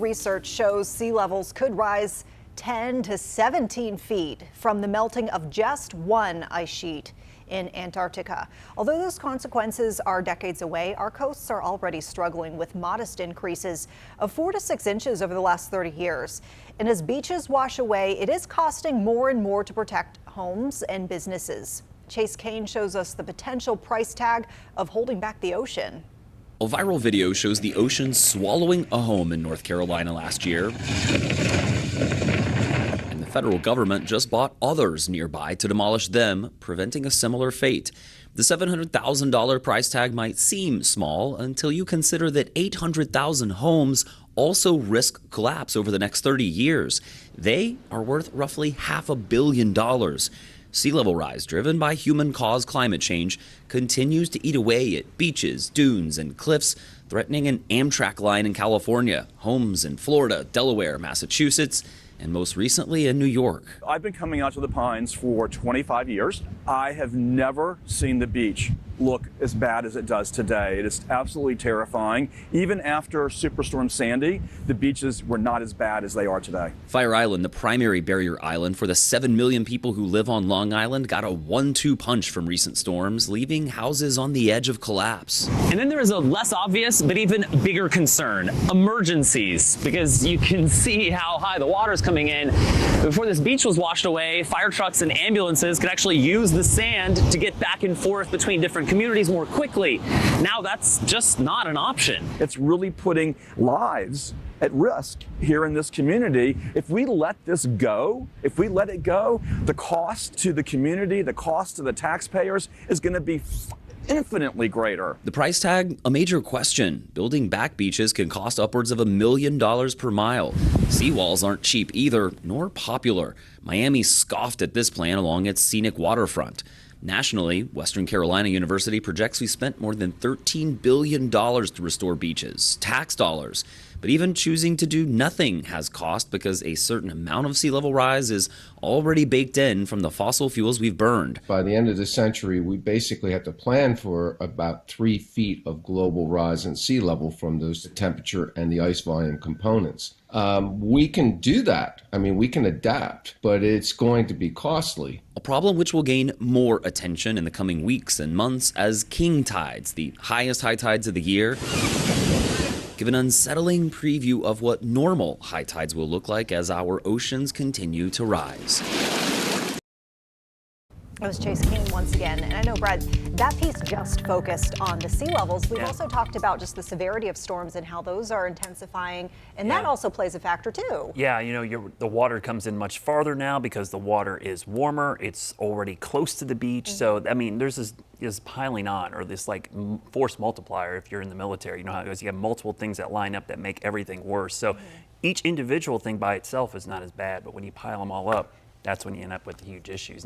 Research shows sea levels could rise 10 to 17 feet from the melting of just one ice sheet in Antarctica. Although those consequences are decades away, our coasts are already struggling with modest increases of 4 to 6 inches over the last 30 years. And as beaches wash away, it is costing more and more to protect homes and businesses. Chase Kane shows us the potential price tag of holding back the ocean. A viral video shows the ocean swallowing a home in North Carolina last year. And the federal government just bought others nearby to demolish them, preventing a similar fate. The $700,000 price tag might seem small until you consider that 800,000 homes also risk collapse over the next 30 years. They are worth roughly $500 million. Sea level rise, driven by human-caused climate change, continues to eat away at beaches, dunes, and cliffs, threatening an Amtrak line in California, homes in Florida, Delaware, Massachusetts, and most recently in New York. I've been coming out to the Pines for 25 years. I have never seen the beach look as bad as it does today. It is absolutely terrifying. Even after Superstorm Sandy, the beaches were not as bad as they are today. Fire Island, the primary barrier island for the 7 million people who live on Long Island, got a 1-2 punch from recent storms, leaving houses on the edge of collapse. And then there is a less obvious but even bigger concern: emergencies, because you can see how high the water is coming in. Before this beach was washed away, fire trucks and ambulances could actually use the sand to get back and forth between different communities more quickly. Now that's just not an option. It's really putting lives at risk here in this community. If we let this go, if we let it go, the cost to the community, the cost to the taxpayers is going to be infinitely greater. The price tag, a major question. Building back beaches can cost upwards of $1 million per mile. Seawalls aren't cheap either, nor popular. Miami scoffed at this plan along its scenic waterfront. Nationally, Western Carolina University projects we spent more than $13 billion to restore beaches, tax dollars. But even choosing to do nothing has cost, because a certain amount of sea level rise is already baked in from the fossil fuels we've burned. By the end of the century, we basically have to plan for about 3 feet of global rise in sea level from those temperature and the ice volume components. We can do that. I mean, we can adapt, but it's going to be costly. A problem which will gain more attention in the coming weeks and months as king tides, the highest high tides of the year, give an unsettling preview of what normal high tides will look like as our oceans continue to rise. That was Chase Kane once again. And I know, Brad, that piece just focused on the sea levels. We've also talked about just the severity of storms and how those are intensifying. And that also plays a factor, too. Yeah, you know, the water comes in much farther now because the water is warmer. It's already close to the beach. So, I mean, there's this piling on, or this like force multiplier if you're in the military. You know how it goes. You have multiple things that line up that make everything worse. So each individual thing by itself is not as bad. But when you pile them all up, that's when you end up with huge issues.